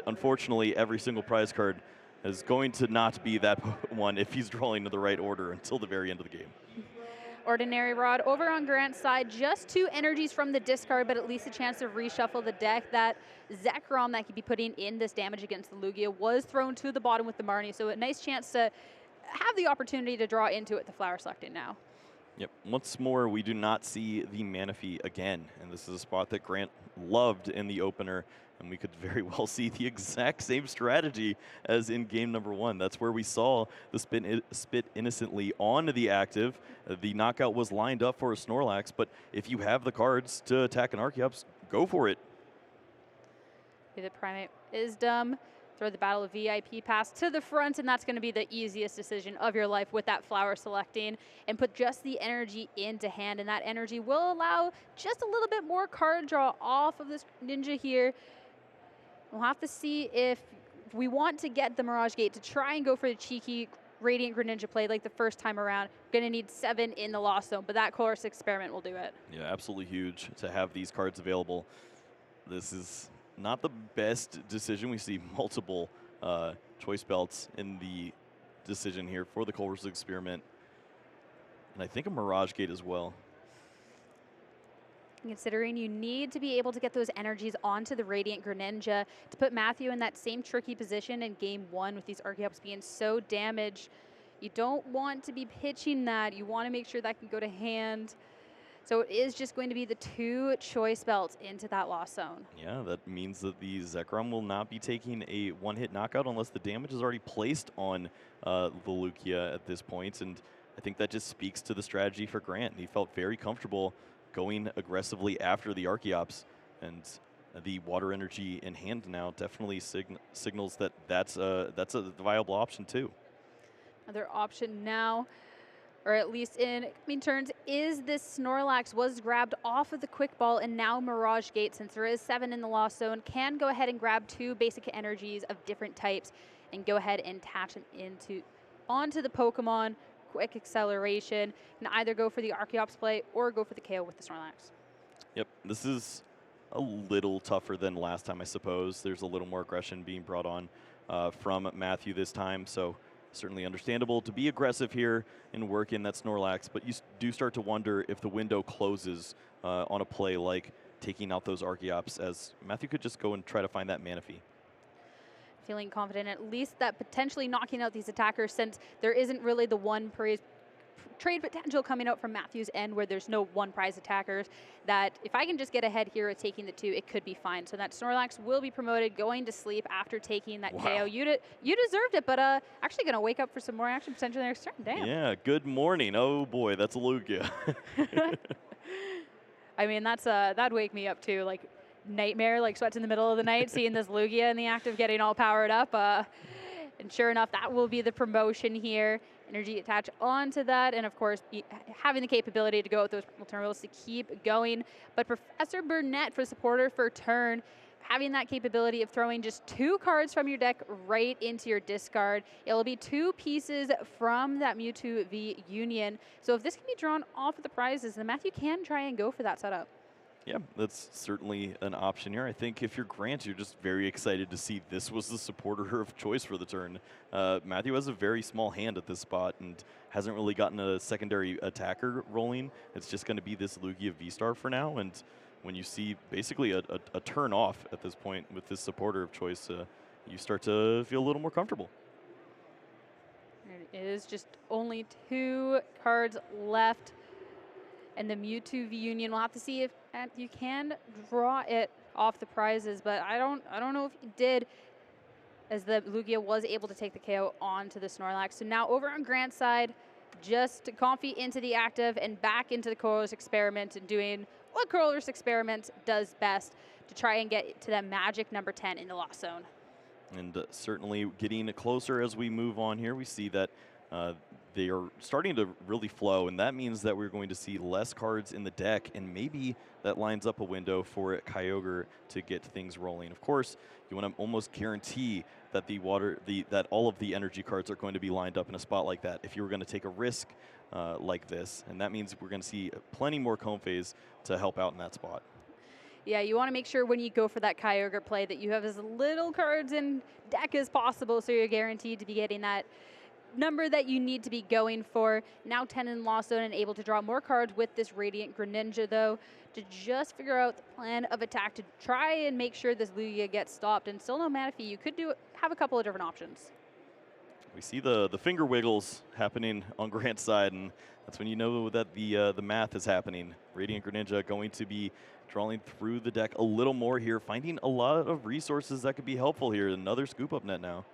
unfortunately, every single prize card is going to not be that one if he's drawing to the right order until the very end of the game. Ordinary Rod over on Grant's side, just 2 energies from the discard, but at least a chance to reshuffle the deck. That Zekrom that could be putting in this damage against the Lugia was thrown to the bottom with the Marnie, so a nice chance to have the opportunity to draw into it, the flower selecting now. Yep, once more, we do not see the Manaphy again, and this is a spot that Grant loved in the opener, and we could very well see the exact same strategy as in game number 1. That's where we saw the spit innocently on the active. The knockout was lined up for a Snorlax, but if you have the cards to attack an Archeops, go for it. The Primate is dumb. Throw the Battle of VIP pass to the front, and that's going to be the easiest decision of your life with that flower selecting, and put just the energy into hand, and that energy will allow just a little bit more card draw off of this Ninja here. We'll have to see if we want to get the Mirage Gate to try and go for the cheeky Radiant Greninja play like the first time around. Going to need 7 in the Lost Zone, but that course experiment will do it. Yeah, absolutely huge to have these cards available. This is not the best decision. We see multiple choice belts in the decision here for the course experiment. And I think a Mirage Gate as well. Considering you need to be able to get those energies onto the Radiant Greninja to put Matthew in that same tricky position in game 1 with these Archeops being so damaged. You don't want to be pitching that. You want to make sure that can go to hand. So it is just going to be the 2 choice belts into that Lost Zone. Yeah, that means that the Zekrom will not be taking a one-hit knockout unless the damage is already placed on the Lugia at this point. And I think that just speaks to the strategy for Grant. He felt very comfortable going aggressively after the Archeops, and the water energy in hand now definitely signals that that's a viable option too. Another option now, or at least in coming turns, is this Snorlax was grabbed off of the Quick Ball, and now Mirage Gate, since there is 7 in the Lost Zone, can go ahead and grab 2 basic energies of different types and go ahead and attach them onto the Pokemon. Quick acceleration, and either go for the Archeops play or go for the KO with the Snorlax. Yep, this is a little tougher than last time, I suppose. There's a little more aggression being brought on from Matthew this time, so certainly understandable to be aggressive here and work in that Snorlax, but you do start to wonder if the window closes on a play like taking out those Archeops, as Matthew could just go and try to find that Manaphy. Feeling confident at least that potentially knocking out these attackers, since there isn't really the one trade potential coming out from Matthew's end where there's no one prize attackers, that if I can just get ahead here with taking the 2, it could be fine. So that Snorlax will be promoted, going to sleep after taking that KO. You deserved it, but actually going to wake up for some more action potentially next turn. Damn. Yeah, good morning. Oh boy, that's a Lugia. I mean, that'd wake me up too. Like, nightmare, like sweats in the middle of the night, seeing this Lugia in the act of getting all powered up. And sure enough, that will be the promotion here. Energy attached onto that, and of course, having the capability to go with those terminals to keep going. But Professor Burnett for supporter for turn, having that capability of throwing just 2 cards from your deck right into your discard. It'll be 2 pieces from that Mewtwo V Union. So if this can be drawn off of the prizes, then Matthew can try and go for that setup. Yeah, that's certainly an option here. I think if you're Grant, you're just very excited to see this was the supporter of choice for the turn. Matthew has a very small hand at this spot and hasn't really gotten a secondary attacker rolling. It's just going to be this Lugia V-Star for now. And when you see basically a turn off at this point with this supporter of choice, you start to feel a little more comfortable. It is just only 2 cards left. And the Mewtwo V Union, we'll have to see if you can draw it off the prizes, but I don't know if he did, as the Lugia was able to take the KO onto the Snorlax. So now over on Grant's side, just Comfy into the active and back into the Colress Experiment and doing what Colress Experiment does best to try and get to that magic number 10 in the Lost Zone. And certainly getting closer as we move on here. We see that they are starting to really flow, and that means that we're going to see less cards in the deck, and maybe that lines up a window for Kyogre to get things rolling. Of course, you want to almost guarantee that that all of the energy cards are going to be lined up in a spot like that if you were going to take a risk like this, and that means we're going to see plenty more Comfeys to help out in that spot. Yeah, you want to make sure when you go for that Kyogre play that you have as little cards in deck as possible, so you're guaranteed to be getting that number that you need to be going for. Now 10 in Lost Zone and able to draw more cards with this Radiant Greninja, though, to just figure out the plan of attack to try and make sure this Lugia gets stopped. And still no Manaphy. You could have a couple of different options. We see the finger wiggles happening on Grant's side, and that's when you know that the math is happening. Radiant Greninja going to be drawing through the deck a little more here, finding a lot of resources that could be helpful here. Another scoop up net now.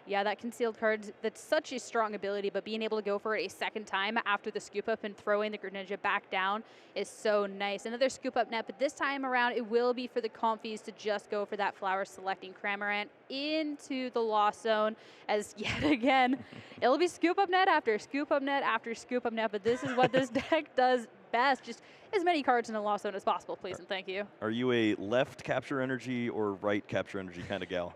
Yeah, that concealed card, that's such a strong ability, but being able to go for it a second time after the scoop up and throwing the Greninja back down is so nice. Another scoop up net, but this time around it will be for the Comfies to just go for that flower selecting Cramorant into the Lost Zone, as yet again, it'll be scoop up net after scoop up net after scoop up net, but this is what this deck does best. Just as many cards in the Lost Zone as possible, please and thank you. Are you a left capture energy or right capture energy kind of gal?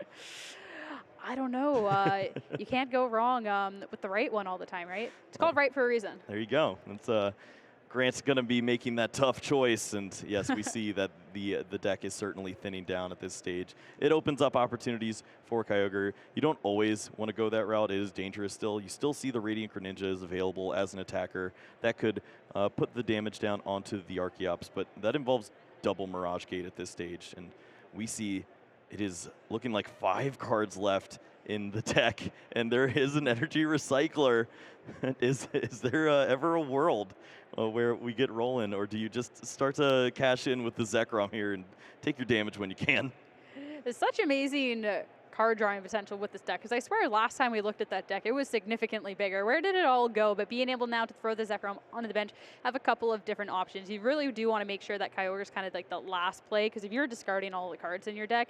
I don't know. You can't go wrong with the right one all the time, right? It's called right for a reason. There you go. It's, Grant's going to be making that tough choice, and yes, we see that the deck is certainly thinning down at this stage. It opens up opportunities for Kyogre. You don't always want to go that route. It is dangerous still. You still see the Radiant Greninja is available as an attacker. That could put the damage down onto the Archeops, but that involves double Mirage Gate at this stage, and we see it is looking like 5 cards left in the deck, and there is an energy recycler. Is there ever a world where we get rolling, or do you just start to cash in with the Zekrom here and take your damage when you can? There's such amazing card drawing potential with this deck, because I swear last time we looked at that deck, it was significantly bigger. Where did it all go? But being able now to throw the Zekrom onto the bench, have a couple of different options. You really do want to make sure that Kyogre is kind of like the last play, because if you're discarding all the cards in your deck,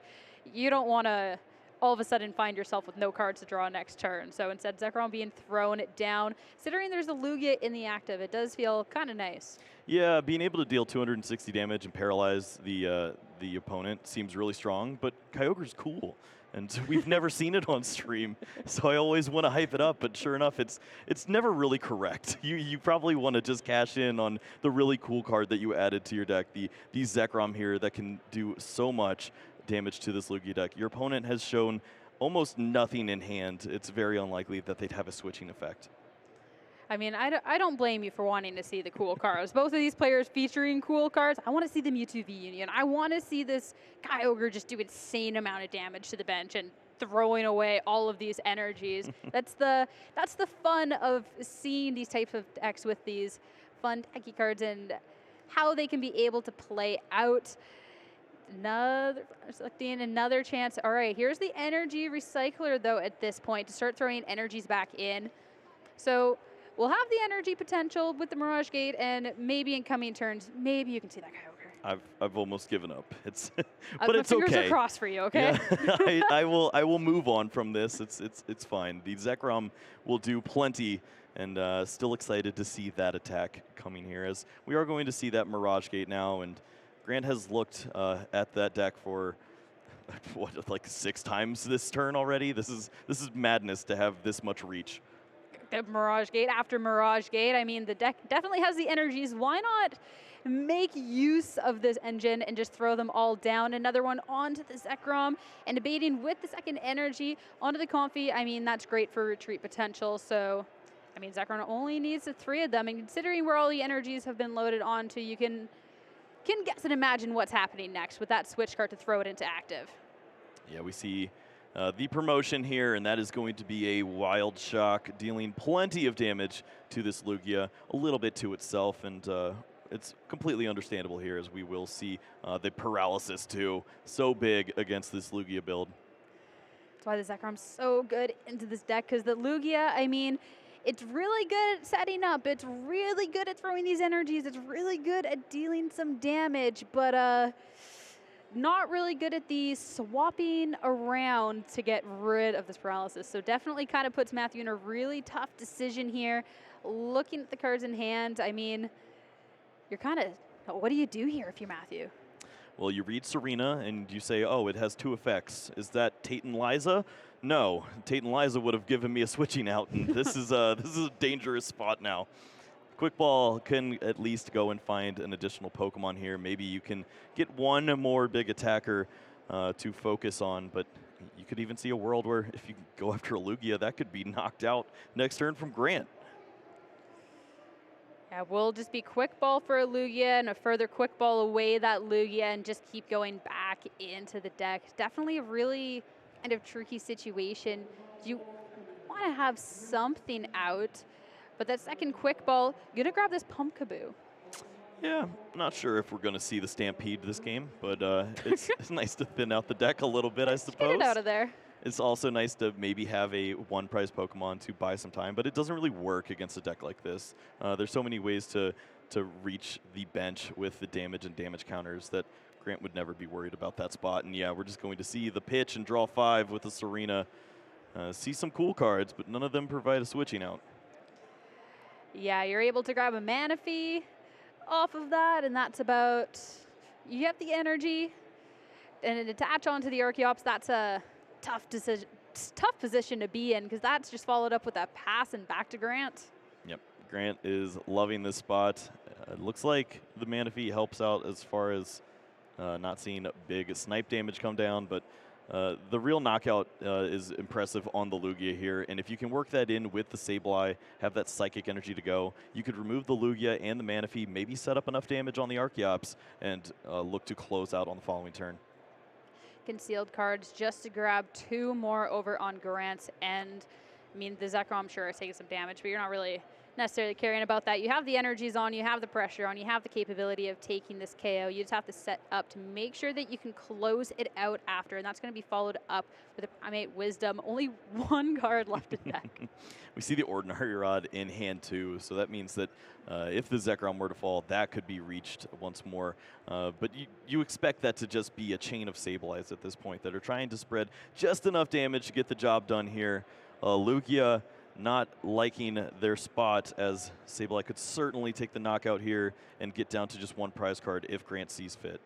you don't want to all of a sudden find yourself with no cards to draw next turn. So instead, Zekrom being thrown down. Considering there's a Lugia in the active, it does feel kind of nice. Yeah, being able to deal 260 damage and paralyze the opponent seems really strong, but Kyogre's cool. And we've never seen it on stream, so I always want to hype it up, but sure enough, it's never really correct. You probably want to just cash in on the really cool card that you added to your deck, the Zekrom here that can do so much damage to this Lugia deck. Your opponent has shown almost nothing in hand, it's very unlikely that they'd have a switching effect. I mean, I don't blame you for wanting to see the cool cards. Both of these players featuring cool cards. I want to see the Mewtwo V Union. I want to see this Kyogre just do insane amount of damage to the bench and throwing away all of these energies. That's the fun of seeing these types of decks with these fun techie cards and how they can be able to play out. Selecting another chance. All right, here's the energy recycler though at this point to start throwing energies back in. So we'll have the energy potential with the Mirage Gate, and maybe in coming turns, maybe you can see that Kyogre. I've almost given up. It's but it's my fingers okay. are crossed for you, okay? Yeah, I will move on from this. It's fine. The Zekrom will do plenty, and still excited to see that attack coming here, as we are going to see that Mirage Gate now. And Grant has looked at that deck for what, like 6 times this turn already. This is madness to have this much reach. Mirage Gate after Mirage Gate. I mean, the deck definitely has the energies. Why not make use of this engine and just throw them all down? Another one onto the Zekrom and debating with the second energy onto the Comfy. I mean, that's great for retreat potential. So, I mean, Zekrom only needs the 3 of them. And considering where all the energies have been loaded onto, you can guess and imagine what's happening next with that switch card to throw it into active. Yeah, we see the promotion here, and that is going to be a Wild Shock, dealing plenty of damage to this Lugia, a little bit to itself, and it's completely understandable here, as we will see the Paralysis too, so big against this Lugia build. That's why the Zekrom's so good into this deck, because the Lugia, I mean, it's really good at setting up, it's really good at throwing these energies, it's really good at dealing some damage, but not really good at the swapping around to get rid of this paralysis. So definitely kind of puts Matthew in a really tough decision here. Looking at the cards in hand, I mean, you're kind of, what do you do here if you're Matthew? Well, you read Serena and you say, oh, it has 2 effects. Is that Tate and Liza? No, Tate and Liza would have given me a switching out, and this is a dangerous spot now. Quick Ball can at least go and find an additional Pokemon here. Maybe you can get one more big attacker to focus on, but you could even see a world where if you go after a Lugia, that could be knocked out next turn from Grant. Yeah, we'll just be Quick Ball for a Lugia and a further Quick Ball away that Lugia and just keep going back into the deck. Definitely a really kind of tricky situation. You want to have something out, but that second Quick Ball, you're going to grab this Pumpkaboo. Yeah, I'm not sure if we're going to see the Stampede this game, but it's nice to thin out the deck a little bit, I suppose. Get it out of there. It's also nice to maybe have a 1-prize Pokemon to buy some time, but it doesn't really work against a deck like this. There's so many ways to reach the bench with the damage and damage counters that Grant would never be worried about that spot. And yeah, we're just going to see the pitch and draw 5 with the Serena. See some cool cards, but none of them provide a switching out. Yeah, you're able to grab a Manaphy off of that, and that's about, you have the energy, and an attach onto the Archeops. That's a tough position to be in, because that's just followed up with a pass and back to Grant. Yep, Grant is loving this spot. It looks like the Manaphy helps out as far as not seeing big snipe damage come down, but the real knockout is impressive on the Lugia here, and if you can work that in with the Sableye, have that psychic energy to go, you could remove the Lugia and the Manaphy, maybe set up enough damage on the Archeops, and look to close out on the following turn. Concealed cards just to grab 2 more over on Grant's end. I mean, the Zekrom, I'm sure, is taking some damage, but you're not really necessarily caring about that. You have the energies on, you have the pressure on, you have the capability of taking this KO. You just have to set up to make sure that you can close it out after, and that's going to be followed up with a Primate Wisdom. Only 1 card left in deck. We see the Ordinary Rod in hand too, so that means that if the Zekrom were to fall, that could be reached once more. But you expect that to just be a chain of Sableyes at this point that are trying to spread just enough damage to get the job done here. Lugia not liking their spot, as Sableye could certainly take the knockout here and get down to just 1 prize card if Grant sees fit.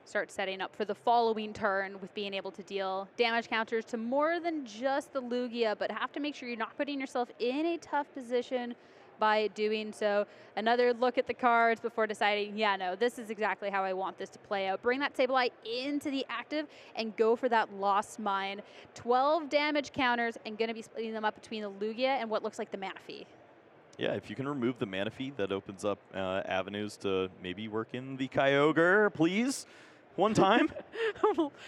Start setting up for the following turn with being able to deal damage counters to more than just the Lugia, but have to make sure you're not putting yourself in a tough position by doing so. Another look at the cards before deciding, yeah, no, this is exactly how I want this to play out. Bring that Sableye into the active and go for that Lost Mine. 12 damage counters and going to be splitting them up between the Lugia and what looks like the Manaphy. Yeah, if you can remove the Manaphy, that opens up avenues to maybe work in the Kyogre, please. One time.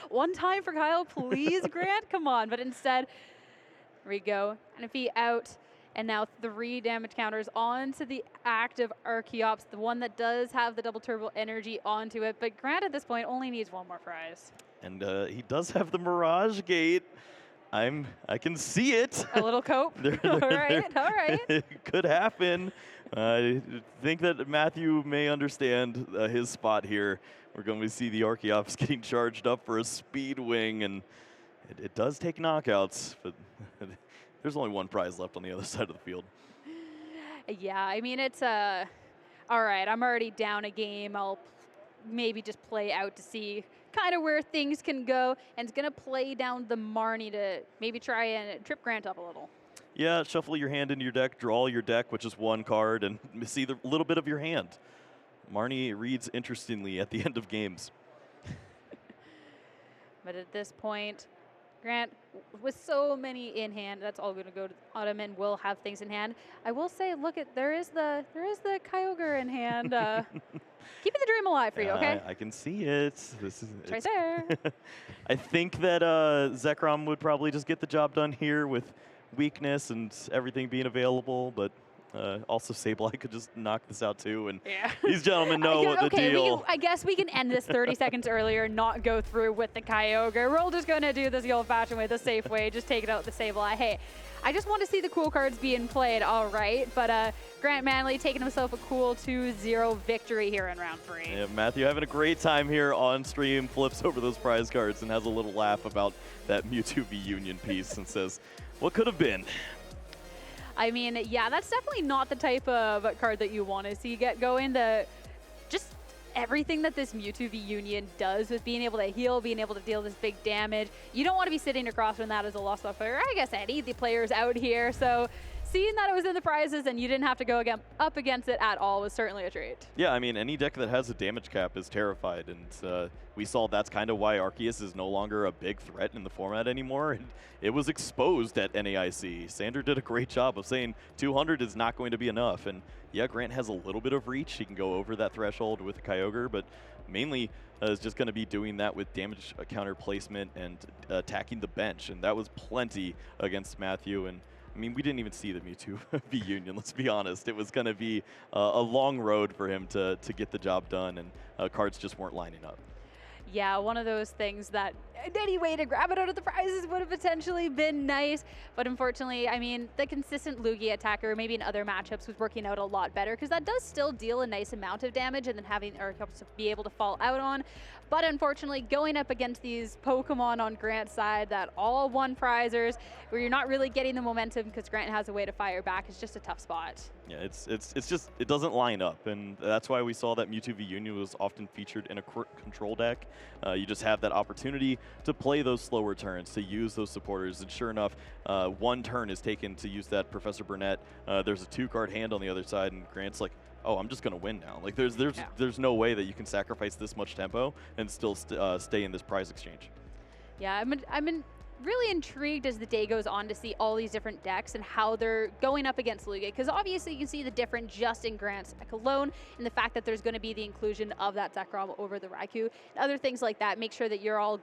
One time for Kyle, please, Grant. Come on. But instead, here we go. Manaphy out. And now 3 damage counters onto the active Archeops, the one that does have the double turbo energy onto it. But Grant at this point only needs 1 more prize. And he does have the Mirage Gate. I can see it. A little cope. All right. It could happen. I think that Matthew may understand his spot here. We're going to see the Archeops getting charged up for a Speed Wing, and it does take knockouts, but there's only 1 prize left on the other side of the field. Yeah, I mean, it's all right, I'm already down a game. I'll maybe just play out to see kind of where things can go, and it's going to play down the Marnie to maybe try and trip Grant up a little. Yeah, shuffle your hand into your deck, draw your deck, which is 1 card, and see the little bit of your hand. Marnie reads interestingly at the end of games. But at this point, Grant, with so many in hand, that's all going to go to Autumn, and will have things in hand. I will say, look at there is the Kyogre in hand. Keeping the dream alive for you, okay? I can see it. This is it's right there. I think that Zekrom would probably just get the job done here with weakness and everything being available, but also Sableye could just knock this out too, and these gentlemen know what the deal. I guess we can end this 30 seconds earlier, not go through with the Kyogre. We're all just going to do this the old-fashioned way, the safe way, just take it out with the Sableye. Hey, I just want to see the cool cards being played, all right, but Grant Manley taking himself a cool 2-0 victory here in round 3. Yeah, Matthew having a great time here on stream, flips over those prize cards and has a little laugh about that Mewtwo v Union piece and says, what could have been? I mean, yeah, that's definitely not the type of card that you want to see get going. Just everything that this Mewtwo v Union does with being able to heal, being able to deal this big damage, you don't want to be sitting across from that as a Lost Ball player. I guess any of the players out here. So seeing that it was in the prizes and you didn't have to go up against it at all was certainly a treat. Yeah, I mean, any deck that has a damage cap is terrified, and we saw that's kind of why Arceus is no longer a big threat in the format anymore. And it was exposed at NAIC. Sander did a great job of saying 200 is not going to be enough. And yeah, Grant has a little bit of reach. He can go over that threshold with Kyogre, but mainly is just going to be doing that with damage counter placement and attacking the bench. And that was plenty against Matthew. And I mean, we didn't even see the Mewtwo v Union, let's be honest. It was going to be a long road for him to get the job done, and cards just weren't lining up. Yeah, one of those things that any way to grab it out of the prizes would have potentially been nice. But unfortunately, I mean, the consistent Lugia attacker, maybe in other matchups, was working out a lot better because that does still deal a nice amount of damage and then having Archeops to be able to fall out on. But unfortunately, going up against these Pokemon on Grant's side that all 1 prizers, where you're not really getting the momentum because Grant has a way to fire back, is just a tough spot. Yeah, it's just, it doesn't line up, and that's why we saw that Mewtwo v Union was often featured in a control deck. You just have that opportunity to play those slower turns, to use those supporters, and sure enough, 1 turn is taken to use that Professor Burnett. There's a 2-card hand on the other side, and Grant's like, oh, I'm just going to win now. Like, there's no way that you can sacrifice this much tempo and still stay in this prize exchange. Yeah, I'm really intrigued as the day goes on to see all these different decks and how they're going up against Lugia, because obviously you can see the difference just in Grant's deck alone, and the fact that there's going to be the inclusion of that Zekrom over the Raikou and other things like that. Make sure that you're all